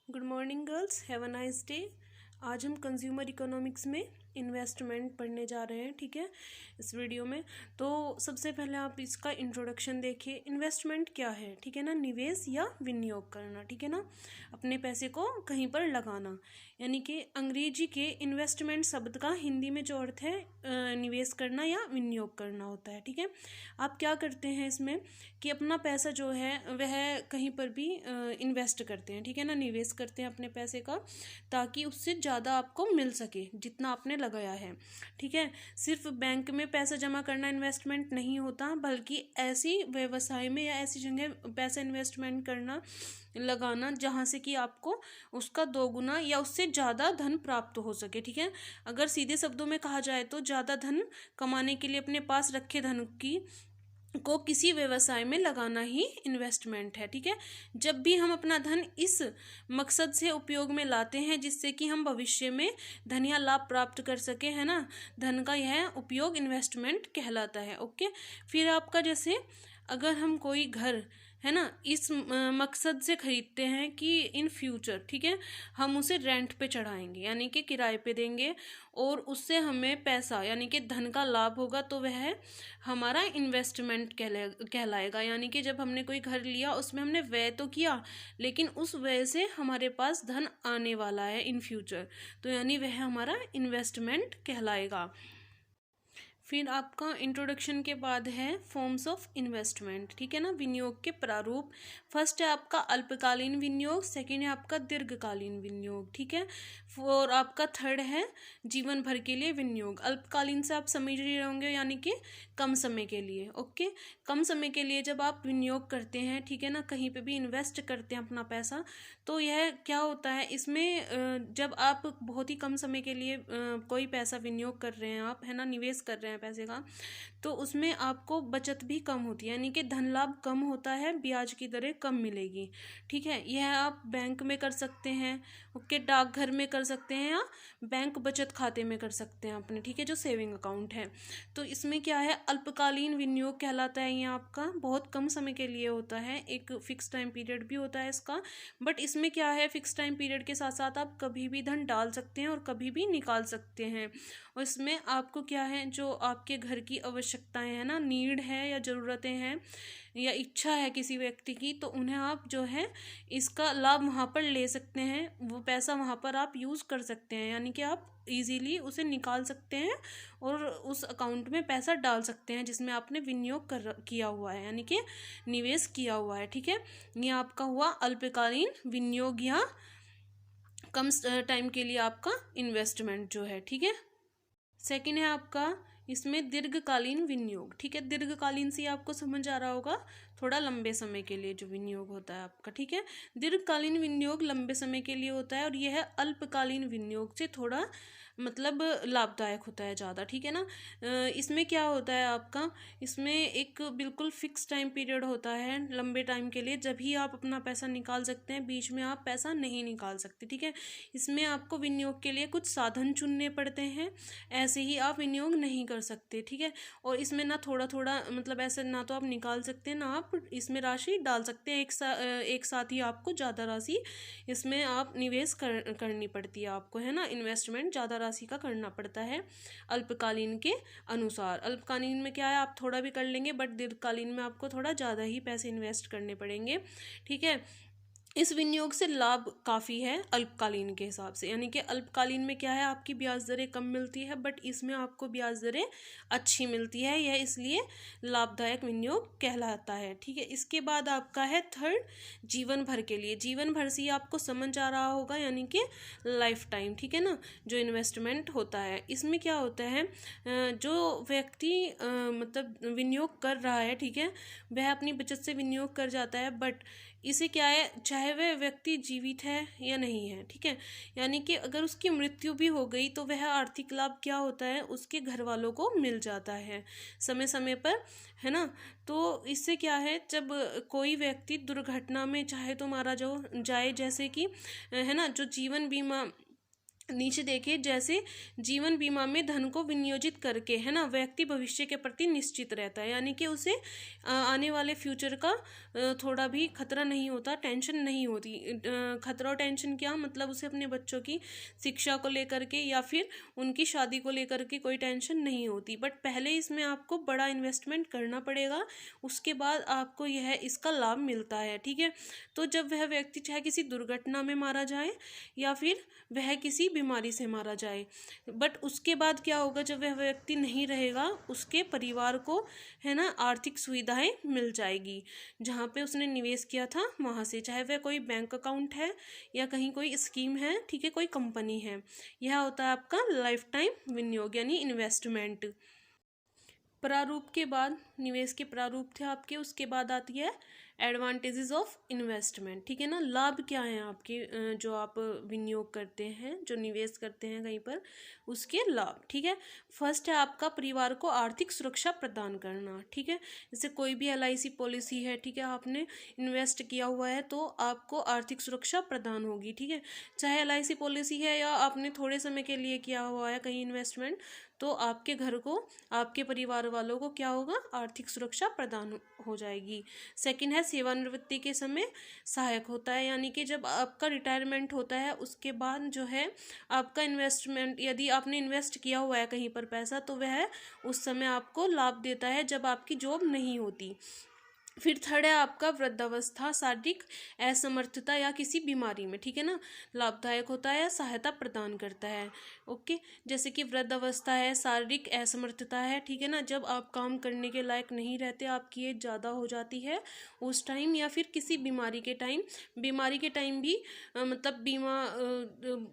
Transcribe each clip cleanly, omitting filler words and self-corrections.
Good morning girls, have a nice day. आज हम consumer economics में इन्वेस्टमेंट पढ़ने जा रहे हैं। ठीक है, इस वीडियो में तो सबसे पहले आप इसका इंट्रोडक्शन देखिए। इन्वेस्टमेंट क्या है? ठीक है ना, निवेश या विनियोग करना। ठीक है ना, अपने पैसे को कहीं पर लगाना। यानी कि अंग्रेजी के इन्वेस्टमेंट शब्द का हिंदी में जो अर्थ है निवेश करना या विनियोग करना होता है। ठीक है, आप क्या करते हैं इसमें कि अपना पैसा जो है वह कहीं पर भी इन्वेस्ट करते हैं। ठीक है ना, निवेश करते हैं अपने पैसे का, ताकि उससे ज़्यादा आपको मिल सके जितना आपने लगाया है। ठीक है, सिर्फ बैंक में पैसा जमा करना इन्वेस्टमेंट नहीं होता, बल्कि ऐसी व्यवसाय में या ऐसी जगह पैसा इन्वेस्टमेंट करना, लगाना जहाँ से कि आपको उसका दोगुना या उससे ज़्यादा धन प्राप्त हो सके। ठीक है, अगर सीधे शब्दों में कहा जाए तो ज़्यादा धन कमाने के लिए अपने पास रखे धन की को किसी व्यवसाय में लगाना ही इन्वेस्टमेंट है। ठीक है, जब भी हम अपना धन इस मकसद से उपयोग में लाते हैं जिससे कि हम भविष्य में धन या लाभ प्राप्त कर सके, है ना, धन का यह उपयोग इन्वेस्टमेंट कहलाता है। ओके, फिर आपका जैसे अगर हम कोई घर, है ना, इस मकसद से खरीदते हैं कि इन फ्यूचर, ठीक है, हम उसे रेंट पे चढ़ाएंगे यानी कि किराए पे देंगे और उससे हमें पैसा यानी कि धन का लाभ होगा, तो वह हमारा इन्वेस्टमेंट कहलाएगा। यानी कि जब हमने कोई घर लिया उसमें हमने व्यय तो किया, लेकिन उस व्यय से हमारे पास धन आने वाला है इन फ्यूचर, तो यानी वह हमारा इन्वेस्टमेंट कहलाएगा। फिर आपका इंट्रोडक्शन के बाद है फॉर्म्स ऑफ इन्वेस्टमेंट। ठीक है ना, विनियोग के प्रारूप। फर्स्ट है आपका अल्पकालीन विनियोग, सेकंड है आपका दीर्घकालीन विनियोग। ठीक है, और आपका थर्ड है जीवन भर के लिए विनियोग। अल्पकालीन से आप समझ रहे होंगे, यानी कि कम समय के लिए। ओके, कम समय के लिए जब आप विनियोग करते हैं, ठीक है ना, कहीं पे भी इन्वेस्ट करते हैं अपना पैसा, तो यह क्या होता है इसमें, जब आप बहुत ही कम समय के लिए कोई पैसा विनियोग कर रहे हैं, आप, है ना, निवेश कर रहे हैं पैसे का, तो उसमें आपको बचत भी कम होती है, यानी कि धन लाभ कम होता है, ब्याज की दरें कम मिलेगी। ठीक है, यह आप बैंक में कर सकते हैं, ओके, डाकघर में कर सकते हैं, या बैंक बचत खाते में कर सकते हैं अपने, ठीक है, जो सेविंग अकाउंट है। तो इसमें क्या है, अल्पकालीन विनियोग कहलाता है। ये आपका बहुत कम समय के लिए होता है, एक फिक्स टाइम पीरियड भी होता है इसका, बट इसमें क्या है, फिक्स टाइम पीरियड के साथ साथ आप कभी भी धन डाल सकते हैं और कभी भी निकाल सकते हैं। और इसमें आपको क्या है, जो आपके घर की आवश्यकताएं हैं ना, नीड है या ज़रूरतें हैं या इच्छा है किसी व्यक्ति की, तो उन्हें आप जो है इसका लाभ वहाँ पर ले सकते हैं, वो पैसा वहाँ पर आप यूज़ कर सकते हैं, यानी कि आप इजीली उसे निकाल सकते हैं और उस अकाउंट में पैसा डाल सकते हैं जिसमें आपने विनियोग किया हुआ है, यानी कि निवेश किया हुआ है। ठीक है, ये आपका हुआ अल्पकालीन विनियोग या कम टाइम के लिए आपका इन्वेस्टमेंट जो है। ठीक है, सेकंड है आपका इसमें दीर्घकालीन विनियोग। ठीक है, दीर्घकालीन से आपको समझ आ रहा होगा, थोड़ा लंबे समय के लिए जो विनियोग होता है आपका। ठीक है, दीर्घकालीन विनियोग लंबे समय के लिए होता है और यह अल्पकालीन विनियोग से थोड़ा मतलब लाभदायक होता है ज़्यादा। ठीक है ना, इसमें क्या होता है आपका, इसमें एक बिल्कुल फिक्स टाइम पीरियड होता है लंबे टाइम के लिए, जब ही आप अपना पैसा निकाल सकते हैं, बीच में आप पैसा नहीं निकाल सकते। ठीक है, इसमें आपको विनियोग के लिए कुछ साधन चुनने पड़ते हैं, ऐसे ही आप विनियोग नहीं कर सकते। ठीक है, और इसमें ना थोड़ा थोड़ा मतलब ऐसे ना तो आप निकाल सकते हैं ना आप इसमें राशि डाल सकते हैं, एक साथ ही आपको ज़्यादा राशि इसमें आप निवेश करनी पड़ती है आपको, है ना, इन्वेस्टमेंट ज़्यादा राशि का करना पड़ता है अल्पकालीन के अनुसार। अल्पकालीन में क्या है, आप थोड़ा भी कर लेंगे, बट दीर्घकालीन में आपको थोड़ा ज़्यादा ही पैसे इन्वेस्ट करने पड़ेंगे। ठीक है, इस विनियोग से लाभ काफ़ी है अल्पकालीन के हिसाब से, यानी कि अल्पकालीन में क्या है, आपकी ब्याज दरें कम मिलती है, बट इसमें आपको ब्याज दरें अच्छी मिलती है, यह इसलिए लाभदायक विनियोग कहलाता है। ठीक है, इसके बाद आपका है थर्ड जीवन भर के लिए। जीवन भर से आपको समझ आ रहा होगा, यानी कि लाइफ टाइम। ठीक है ना, जो इन्वेस्टमेंट होता है इसमें क्या होता है, जो व्यक्ति मतलब विनियोग कर रहा है, ठीक है, वह अपनी बचत से विनियोग कर जाता है, बट इसे क्या है, चाहे वह व्यक्ति जीवित है या नहीं है, ठीक है, यानी कि अगर उसकी मृत्यु भी हो गई तो वह आर्थिक लाभ क्या होता है, उसके घर वालों को मिल जाता है समय समय पर, है ना। तो इससे क्या है, जब कोई व्यक्ति दुर्घटना में चाहे तो मारा जाए, जैसे कि, है ना, जो जीवन बीमा नीचे देखिए, जैसे जीवन बीमा में धन को विनियोजित करके, है ना, व्यक्ति भविष्य के प्रति निश्चित रहता है, यानी कि उसे आने वाले फ्यूचर का थोड़ा भी खतरा नहीं होता, टेंशन नहीं होती। खतरा और टेंशन क्या मतलब, उसे अपने बच्चों की शिक्षा को लेकर के या फिर उनकी शादी को लेकर के कोई टेंशन नहीं होती। बट पहले इसमें आपको बड़ा इन्वेस्टमेंट करना पड़ेगा, उसके बाद आपको यह इसका लाभ मिलता है, ठीक है। तो जब वह व्यक्ति चाहे किसी दुर्घटना में मारा जाए या फिर वह किसी बीमारी से मारा जाए, बट उसके बाद क्या होगा, जब वह व्यक्ति नहीं रहेगा, उसके परिवार को, है ना, आर्थिक सुविधाएं मिल जाएगी जहाँ पे उसने निवेश किया था वहाँ से, चाहे वह कोई बैंक अकाउंट है या कहीं कोई स्कीम है, ठीक है, कोई कंपनी है। यह होता है आपका लाइफ टाइम विनियोग यानी इन्वेस्टमेंट। प्रारूप के बाद, निवेश के प्रारूप थे आपके, उसके बाद आती है एडवांटेजेस ऑफ इन्वेस्टमेंट, ठीक है ना। लाभ क्या है आपके, जो आप विनियोग करते हैं, जो निवेश करते हैं कहीं पर, उसके लाभ, ठीक है। फर्स्ट है आपका परिवार को आर्थिक सुरक्षा प्रदान करना, ठीक है। जैसे कोई भी LIC पॉलिसी है, ठीक है, आपने इन्वेस्ट किया हुआ है तो आपको आर्थिक सुरक्षा प्रदान होगी, ठीक है। चाहे LIC पॉलिसी है या आपने थोड़े समय के लिए किया हुआ है कहीं इन्वेस्टमेंट, तो आपके घर को, आपके परिवार वालों को क्या होगा, आर्थिक सुरक्षा प्रदान हो जाएगी। सेकंड है सेवानिवृत्ति के समय सहायक होता है, यानी कि जब आपका रिटायरमेंट होता है उसके बाद जो है आपका इन्वेस्टमेंट, यदि आपने इन्वेस्ट किया हुआ है कहीं पर पैसा, तो वह उस समय आपको लाभ देता है जब आपकी जॉब नहीं होती। फिर थर्ड है आपका वृद्धावस्था, शारीरिक असमर्थता या किसी बीमारी में, ठीक है ना, लाभदायक होता है, सहायता प्रदान करता है। ओके, जैसे कि वृद्धावस्था है, शारीरिक असमर्थता है, ठीक है ना, जब आप काम करने के लायक नहीं रहते, आपकी एज ज़्यादा हो जाती है उस टाइम, या फिर किसी बीमारी के टाइम, बीमारी के टाइम भी मतलब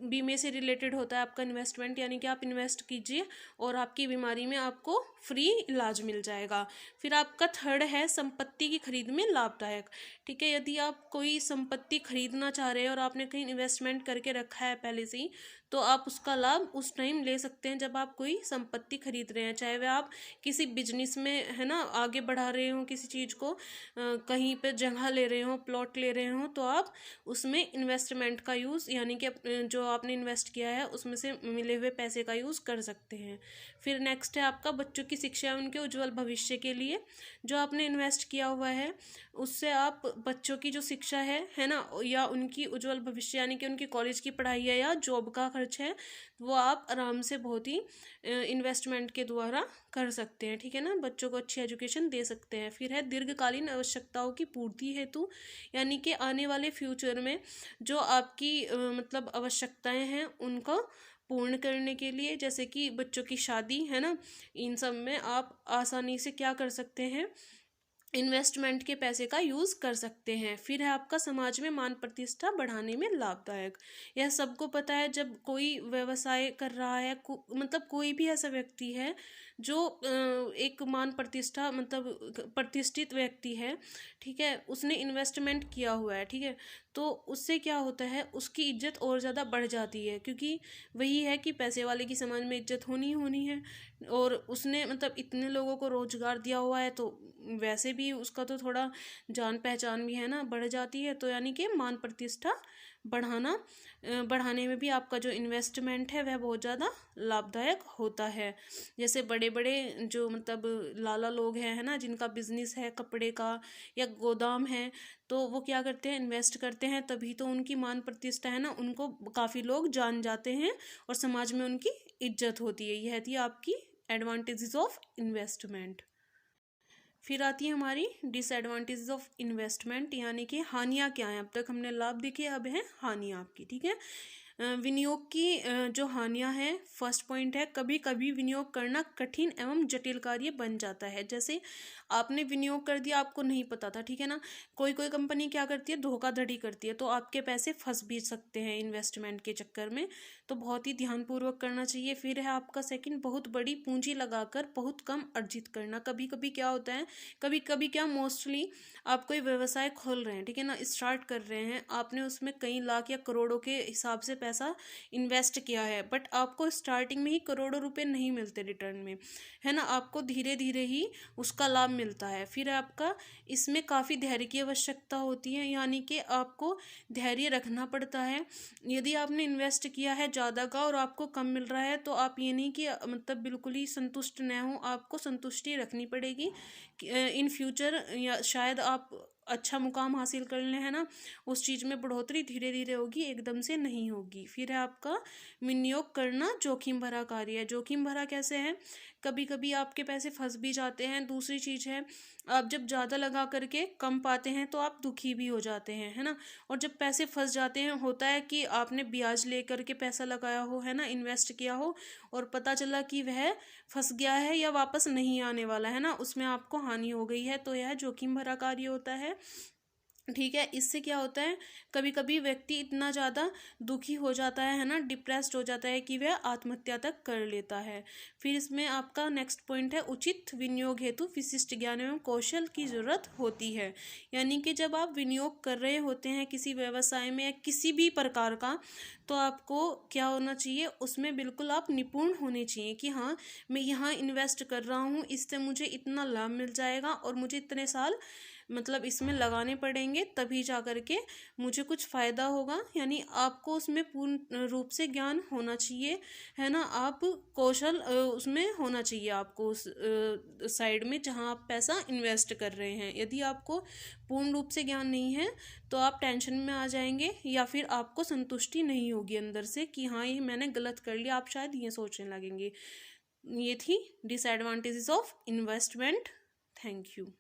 बीमे से रिलेटेड होता है आपका इन्वेस्टमेंट, यानी कि आप इन्वेस्ट कीजिए और आपकी बीमारी में आपको फ्री इलाज मिल जाएगा। फिर आपका थर्ड है संपत्ति की खरीद में लाभदायक, ठीक है। यदि आप कोई संपत्ति खरीदना चाह रहे हैं और आपने कहीं इन्वेस्टमेंट करके रखा है पहले से ही, तो आप उसका लाभ उस टाइम ले सकते हैं जब आप कोई संपत्ति खरीद रहे हैं, चाहे वह आप किसी बिजनेस में, है ना, आगे बढ़ा रहे हो किसी चीज़ को, कहीं पे जगह ले रहे हो, प्लॉट ले रहे हो, तो आप उसमें इन्वेस्टमेंट का यूज़, यानी कि जो आपने इन्वेस्ट किया है उसमें से मिले हुए पैसे का यूज़ कर सकते हैं। फिर नेक्स्ट है आपका बच्चों की शिक्षा, उनके उज्जवल भविष्य के लिए जो आपने इन्वेस्ट किया हुआ है उससे आप बच्चों की जो शिक्षा है ना, या उनकी उज्जवल भविष्य, यानी कि उनकी कॉलेज की पढ़ाई है या जॉब का खर्च है, वो आप आराम से बहुत ही इन्वेस्टमेंट के द्वारा कर सकते हैं, ठीक है ना, बच्चों को अच्छी एजुकेशन दे सकते हैं। फिर है दीर्घकालीन आवश्यकताओं की पूर्ति हेतु, यानी कि आने वाले फ्यूचर में जो आपकी मतलब आवश्यकताएं हैं उनको पूर्ण करने के लिए, जैसे कि बच्चों की शादी, है ना, इन सब में आप आसानी से क्या कर सकते हैं, इन्वेस्टमेंट के पैसे का यूज़ कर सकते हैं। फिर है आपका समाज में मान प्रतिष्ठा बढ़ाने में लाभदायक। यह सबको पता है, जब कोई व्यवसाय कर रहा है, मतलब कोई भी ऐसा व्यक्ति है जो एक मान प्रतिष्ठा, मतलब प्रतिष्ठित व्यक्ति है, ठीक है, उसने इन्वेस्टमेंट किया हुआ है, ठीक है, तो उससे क्या होता है, उसकी इज्जत और ज़्यादा बढ़ जाती है, क्योंकि वही है कि पैसे वाले की समाज में इज्जत होनी होनी है, और उसने मतलब इतने लोगों को रोजगार दिया हुआ है, तो वैसे भी उसका तो थोड़ा जान पहचान भी है ना, बढ़ जाती है। तो यानी कि मान प्रतिष्ठा बढ़ाने में भी आपका जो इन्वेस्टमेंट है वह बहुत ज़्यादा लाभदायक होता है। जैसे बड़े बड़े जो मतलब लाला लोग हैं, है ना, जिनका बिजनेस है कपड़े का या गोदाम है, तो वो क्या करते हैं, इन्वेस्ट करते हैं, तभी तो उनकी मान प्रतिष्ठा, है ना, उनको काफ़ी लोग जान जाते हैं और समाज में उनकी इज्जत होती है। यह थी आपकी एडवांटेजेस ऑफ इन्वेस्टमेंट। फिर आती है हमारी डिसएडवांटेजेस ऑफ इन्वेस्टमेंट, यानी कि हानियाँ क्या हैं। अब तक हमने लाभ देखे, अब है हानियाँ आपकी, ठीक है। विनियोग की जो हानियाँ हैं, फर्स्ट पॉइंट है कभी कभी विनियोग करना कठिन एवं जटिल कार्य बन जाता है। जैसे आपने विनियोग कर दिया, आपको नहीं पता था, ठीक है ना, कोई कोई कंपनी क्या करती है, धोखाधड़ी करती है, तो आपके पैसे फंस भी सकते हैं इन्वेस्टमेंट के चक्कर में, तो बहुत ही ध्यानपूर्वक करना चाहिए। फिर है आपका सेकंड, बहुत बड़ी पूंजी लगाकर बहुत कम अर्जित करना। कभी कभी क्या होता है, कभी कभी क्या, मोस्टली आप कोई व्यवसाय खोल रहे हैं, ठीक है ना, स्टार्ट कर रहे हैं, आपने उसमें कई लाख या करोड़ों के हिसाब से पैसा इन्वेस्ट किया है, बट आपको स्टार्टिंग में ही करोड़ों रुपए नहीं मिलते रिटर्न में, है ना, आपको धीरे धीरे ही उसका लाभ मिलता है। फिर आपका इसमें काफ़ी धैर्य की आवश्यकता होती है, यानी कि आपको धैर्य रखना पड़ता है। यदि आपने इन्वेस्ट किया है ज़्यादा का और आपको कम मिल रहा है, तो आप ये नहीं कि मतलब बिल्कुल ही संतुष्ट न हो, आपको संतुष्टि रखनी पड़ेगी इन फ्यूचर, या शायद आप अच्छा मुकाम हासिल कर लें, है ना, उस चीज़ में बढ़ोतरी धीरे धीरे होगी, एकदम से नहीं होगी। फिर है आपका विनियोग करना जोखिम भरा कार्य है। जोखिम भरा कैसे है, कभी कभी आपके पैसे फंस भी जाते हैं। दूसरी चीज़ है, आप जब ज़्यादा लगा करके कम पाते हैं तो आप दुखी भी हो जाते हैं, है ना। और जब पैसे फंस जाते हैं, होता है कि आपने ब्याज ले करके पैसा लगाया हो, है ना, इन्वेस्ट किया हो, और पता चला कि वह फंस गया है या वापस नहीं आने वाला है ना, उसमें आपको हानि हो गई है, तो यह जोखिम भरा कार्य होता है। ठीक है, इससे क्या होता है, कभी कभी व्यक्ति इतना ज़्यादा दुखी हो जाता है ना, डिप्रेस्ड हो जाता है कि वह आत्महत्या तक कर लेता है। फिर इसमें आपका नेक्स्ट पॉइंट है, उचित विनियोग हेतु विशिष्ट ज्ञान एवं कौशल की जरूरत होती है। यानी कि जब आप विनियोग कर रहे होते हैं किसी व्यवसाय में या किसी भी प्रकार का, तो आपको क्या होना चाहिए, उसमें बिल्कुल आप निपुण होने चाहिए कि हाँ, मैं यहाँ इन्वेस्ट कर रहा हूँ, इससे मुझे इतना लाभ मिल जाएगा और मुझे इतने साल मतलब इसमें लगाने पड़ेंगे, तभी जा कर के मुझे कुछ फ़ायदा होगा। यानी आपको उसमें पूर्ण रूप से ज्ञान होना चाहिए, है ना, आप कौशल उसमें होना चाहिए आपको, उस साइड में जहाँ आप पैसा इन्वेस्ट कर रहे हैं। यदि आपको पूर्ण रूप से ज्ञान नहीं है तो आप टेंशन में आ जाएंगे, या फिर आपको संतुष्टि नहीं होगी अंदर से कि हाँ ये मैंने गलत कर लिया, आप शायद ये सोचने लगेंगे। ये थी disadvantages of investment. Thank you.